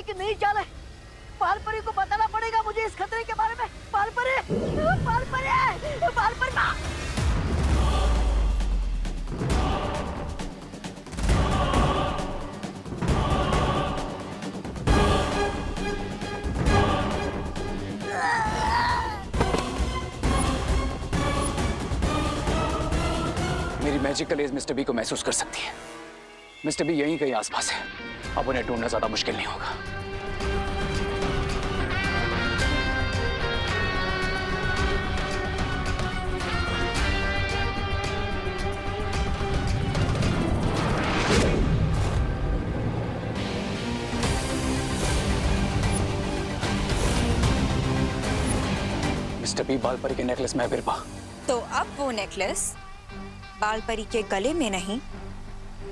चले कि नहीं चले, बालपरी को बताना पड़ेगा मुझे इस खतरे के बारे में। बालपरी, बालपरी, बालपरी माँ। मेरी मैजिकल एज मिस्टर बी को महसूस कर सकती है। मिस्टर बी यहीं कहीं आसपास है। अब उन्हें ढूंढना ज्यादा मुश्किल नहीं होगा। मिस्टर बी, बालपरी के नेकलेस में बिरबा। तो अब वो नेकलेस बालपरी के गले में नहीं,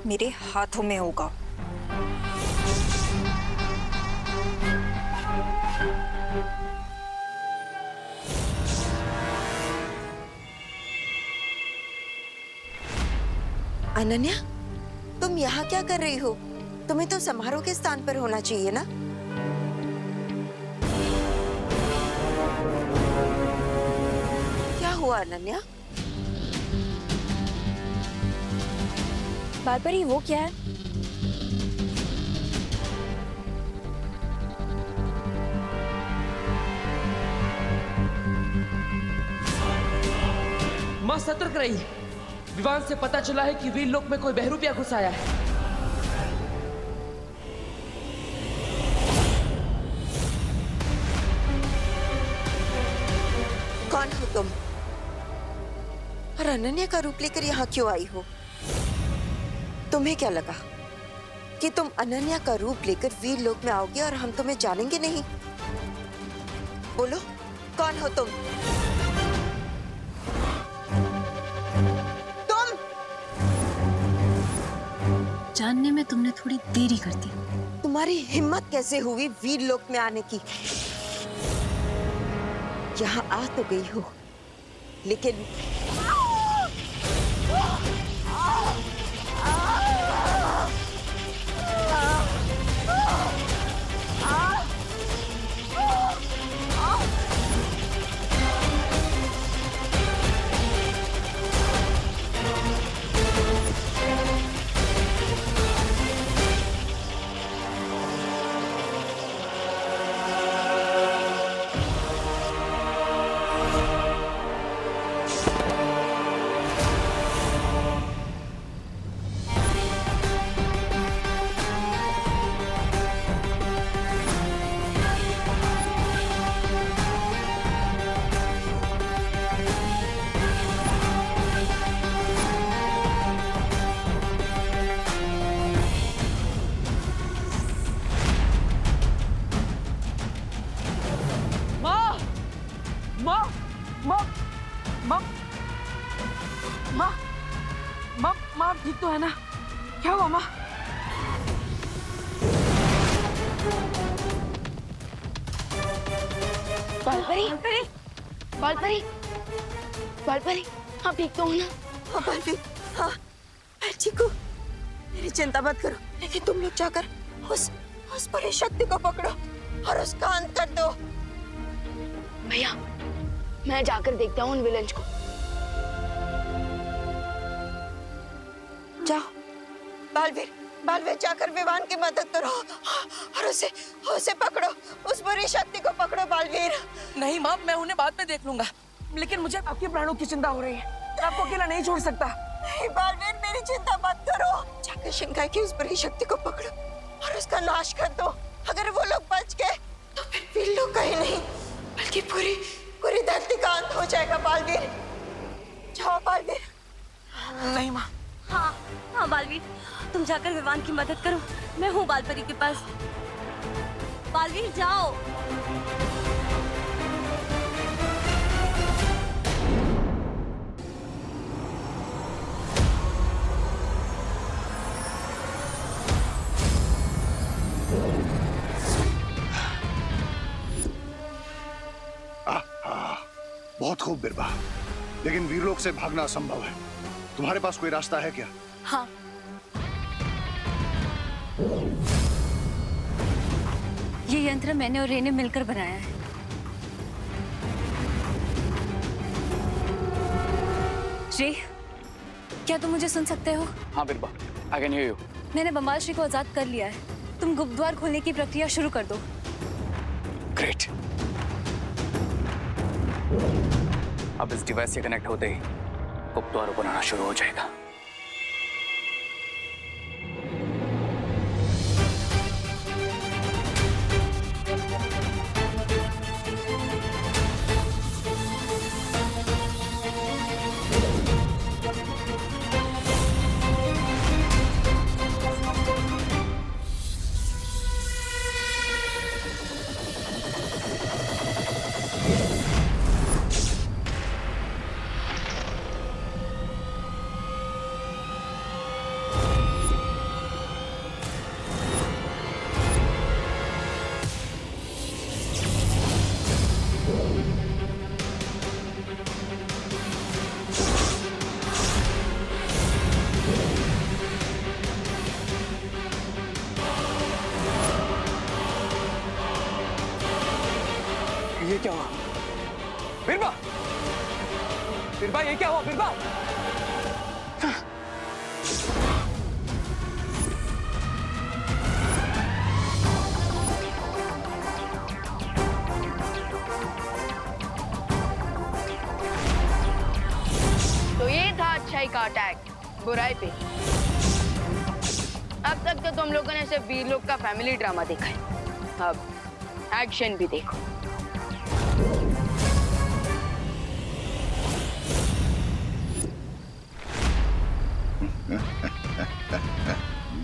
मेरे हाथों में होगा। अनन्या, तुम यहाँ क्या कर रही हो? तुम्हें तो समारोह के स्थान पर होना चाहिए ना। क्या हुआ अनन्या? बालपरी, वो क्या है? मां सतर्क रही। विवान से पता चला है कि वीर लोक में कोई बहरूपिया घुस आया है। कौन हो तुम? और अनन्या का रूप लेकर यहाँ क्यों आई हो? तुम्हें क्या लगा कि तुम अनन्या का रूप लेकर वीर लोक में आओगे और हम तुम्हें जानेंगे नहीं? बोलो, कौन हो तुम? तुम जानने में तुमने थोड़ी देरी कर दी। तुम्हारी हिम्मत कैसे हुई वीर लोक में आने की? यहाँ आ तो गई हो, लेकिन मां ठीक तो है ना? क्या हुआ मां? बालपरी, बालपरी, बालपरी, आप ठीक तो हो ना? हाँ बालवीर, हाँ मैं ठीक हूँ। मेरी चिंता मत करो, लेकिन तुम लोग जाकर उस परी शक्ति को पकड़ो और उसका अंत कर दो। भैया, मैं जाकर देखता हूँ उन विलेंस को। जाओ बालवीर, जाकर विवान की मदद करो और उसे पकड़ो, उस बुरी शक्ति को पकड़ो बालवीर। नहीं मां, मैं उन्हें बाद में देख लूंगा, लेकिन मुझे आपके प्राणों की चिंता हो रही है। मैं आपको अकेला नहीं छोड़ सकता। नहीं बालवीर, मेरी चिंता मत करो। जाकर शंका की उस बुरी शक्ति को पकड़ो और उसका नाश कर दो। अगर वो लोग बच गए तो फिर वीर लोग कहीं नहीं, बल्कि पूरी धरती का अंत हो जाएगा बालवीर। जाओ बालवीर। नहीं मां। हाँ बालवीर, तुम जाकर विवान की मदद करो। मैं हूँ बालपरी के पास। बालवीर जाओ। बहुत खूब बिरबा, लेकिन वीरलोक से भागना असंभव है। तुम्हारे पास कोई रास्ता है क्या? हाँ, ये यंत्र मैंने और रे ने मिलकर बनाया है। रे, क्या तुम मुझे सुन सकते हो? हाँ बिरबा, आई कैन हियर यू। मैंने बम्बाल श्री को आजाद कर लिया है। तुम गुप्त द्वार खोलने की प्रक्रिया शुरू कर दो। ग्रेट। अब इस डिवाइस से कनेक्ट होते ही गुप्त द्वार ओपन होना शुरू हो जाएगा। ये क्या हुआ? बिरबा! बिरबा, ये क्या हुआ बिरबा? तो ये था अच्छाई का अटैक बुराई पे। अब तक तो तुम लोगों ने सिर्फ वीर लोग का फैमिली ड्रामा देखा है, अब एक्शन भी देखो।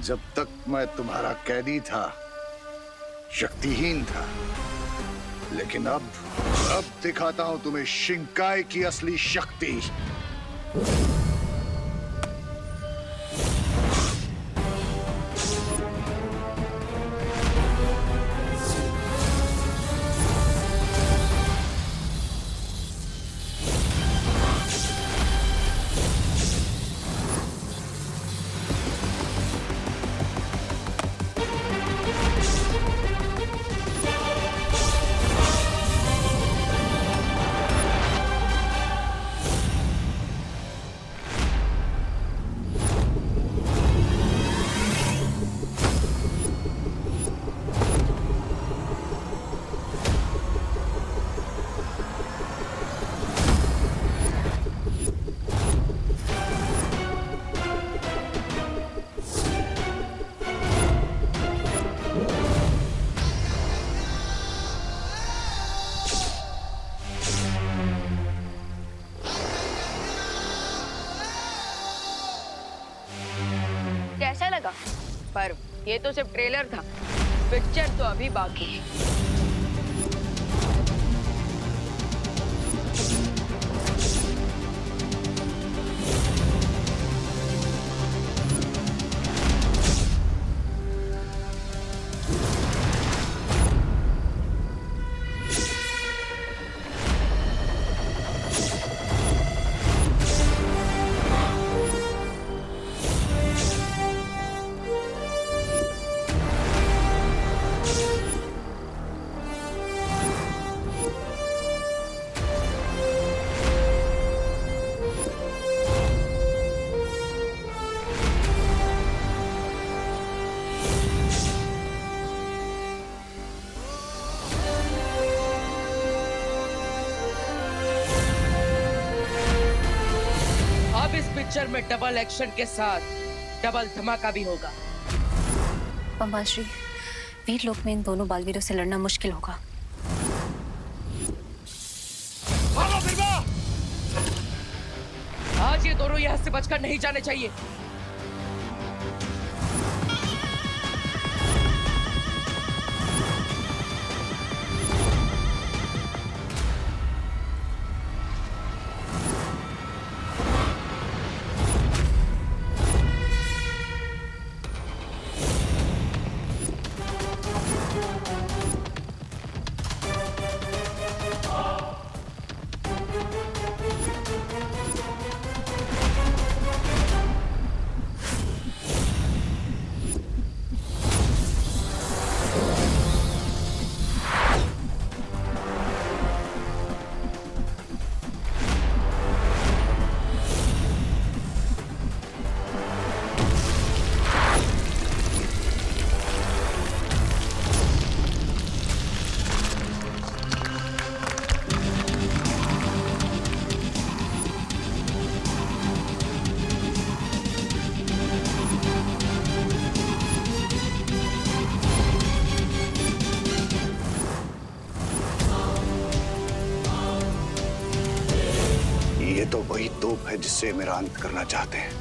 जब तक मैं तुम्हारा कैदी था, शक्तिहीन था, लेकिन अब दिखाता हूं तुम्हें शिंकाई की असली शक्ति। कैसा लगा? पर ये तो सिर्फ ट्रेलर था, पिक्चर तो अभी बाकी है। पिक्चर में डबल एक्शन के साथ डबल धमाका भी होगा। बम्बाल श्री, वीर लोक में इन दोनों बालवीरों से लड़ना मुश्किल होगा। भागो बिरबा! आज ये दोनों यहाँ से बचकर नहीं जाने चाहिए। तोप है जिससे मेरा अंत करना चाहते हैं।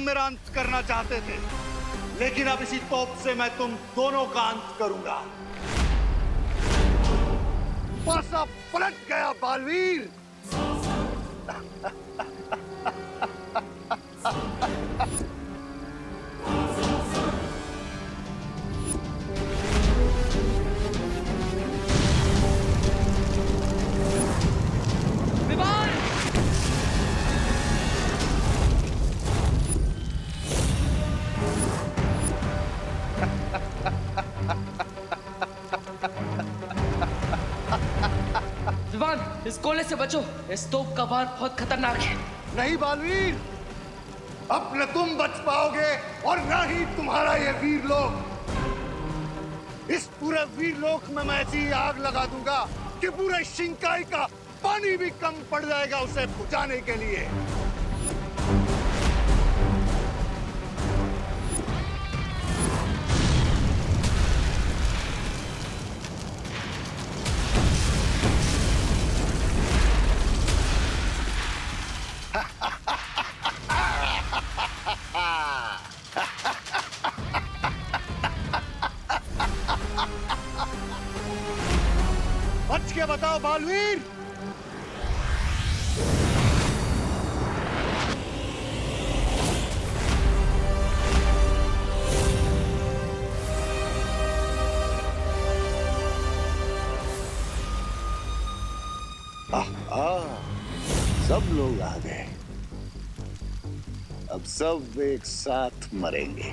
मेरा अंत करना चाहते थे, लेकिन अब इसी तोप से मैं तुम दोनों का अंत करूंगा। पासा पलट गया बालवीर। विवान, इस गोले से बचो, इस तोप का वार बहुत खतरनाक है। नहीं बालवीर, अब न तुम बच पाओगे और न ही तुम्हारा ये वीर लोक। इस पूरे वीर लोक में मैं ऐसी आग लगा दूंगा कि पूरे शिंकाई का पानी भी कम पड़ जाएगा उसे बुझाने के लिए। बच के बताओ बालवीर। सब लोग आ गए, अब सब एक साथ मरेंगे।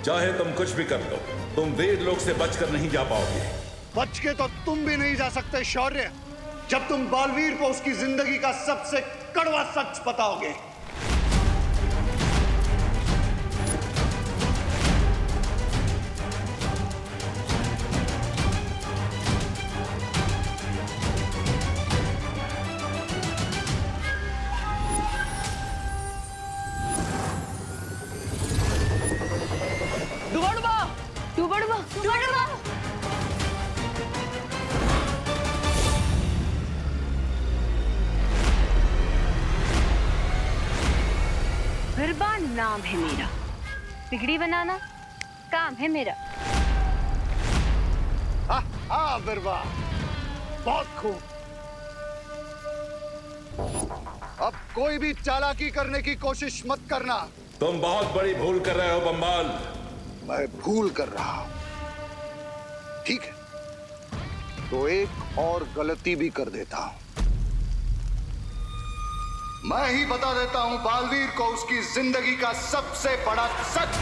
चाहे तुम कुछ भी कर लो, तुम वीर लोक से बचकर नहीं जा पाओगे। बच के तो तुम भी नहीं जा सकते शौर्य, जब तुम बालवीर को उसकी जिंदगी का सबसे कड़वा सच बताओगे। बिरबा नाम है मेरा, बिगड़ी बनाना काम है मेरा। हाँ बिरबा, बहुत खूब। अब कोई भी चालाकी करने की कोशिश मत करना। तुम बहुत बड़ी भूल कर रहे हो बम्बाल। मैं भूल कर रहा हूं, ठीक है, तो एक और गलती भी कर देता हूं। मैं ही बता देता हूं बालवीर को उसकी जिंदगी का सबसे बड़ा सच।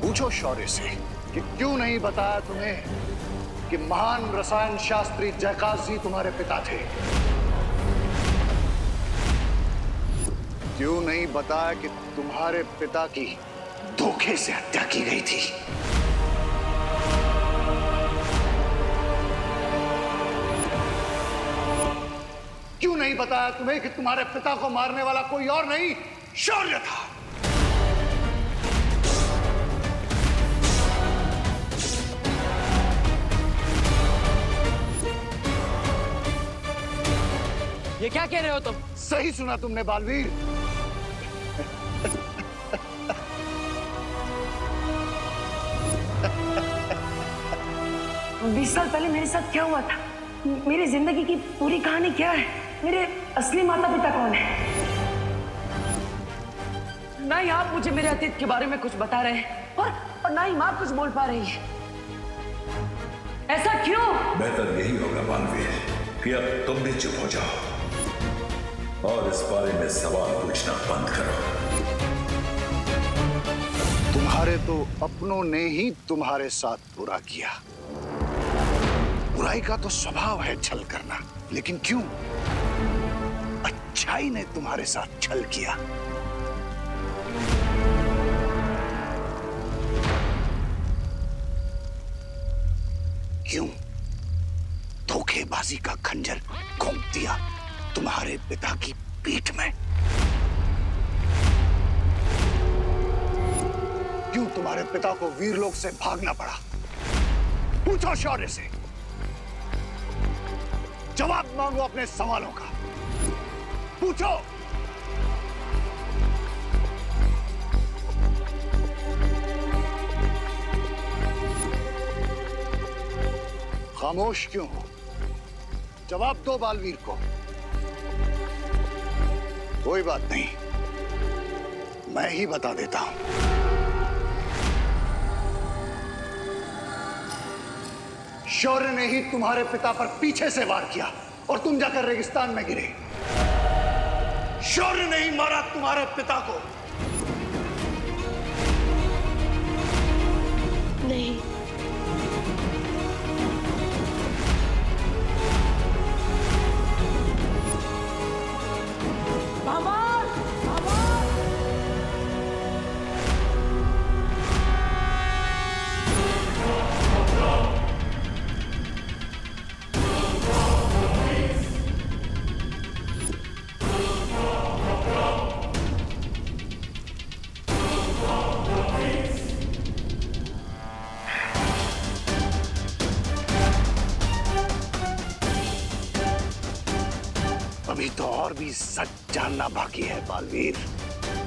पूछो शौर्य से कि क्यों नहीं बताया तुम्हें कि महान रसायन शास्त्री जयकाश जी तुम्हारे पिता थे। क्यों नहीं बताया कि तुम्हारे पिता की धोखे से हत्या की गई थी। क्यों नहीं बताया तुम्हें कि तुम्हारे पिता को मारने वाला कोई और नहीं, शौर्य था। ये क्या कह रहे हो तुम? सही सुना तुमने बालवीर। 20 साल पहले मेरे साथ क्या हुआ था? मेरी जिंदगी की पूरी कहानी क्या है? मेरे असली माता पिता कौन है? ना ही आप मुझे मेरे अतीत के बारे में कुछ बता रहे हैं और ना ही माँ कुछ बोल पा रही है। ऐसा क्यों? बेहतर यही होगा बालवीर कि अब तुम भी चुप हो जाओ और इस बारे में सवाल पूछना बंद करो। तुम्हारे तो अपनों ने ही तुम्हारे साथ बुरा किया। बुराई का तो स्वभाव है छल करना, लेकिन क्यों? अच्छाई ने तुम्हारे साथ छल किया। क्यों? धोखेबाजी का खंजर घोंप दिया तुम्हारे पिता की पीठ में। क्यों तुम्हारे पिता को वीरलोक से भागना पड़ा? पूछो शौर्य से, जवाब मांगो अपने सवालों का। पूछो। खामोश क्यों हो? जवाब दो बालवीर को। कोई बात नहीं, मैं ही बता देता हूं। शौर्य ने ही तुम्हारे पिता पर पीछे से वार किया और तुम जाकर रेगिस्तान में गिरे। शौर्य ने ही मारा तुम्हारे पिता को। नहीं, अभी तो और भी सच जानना बाकी है बालवीर।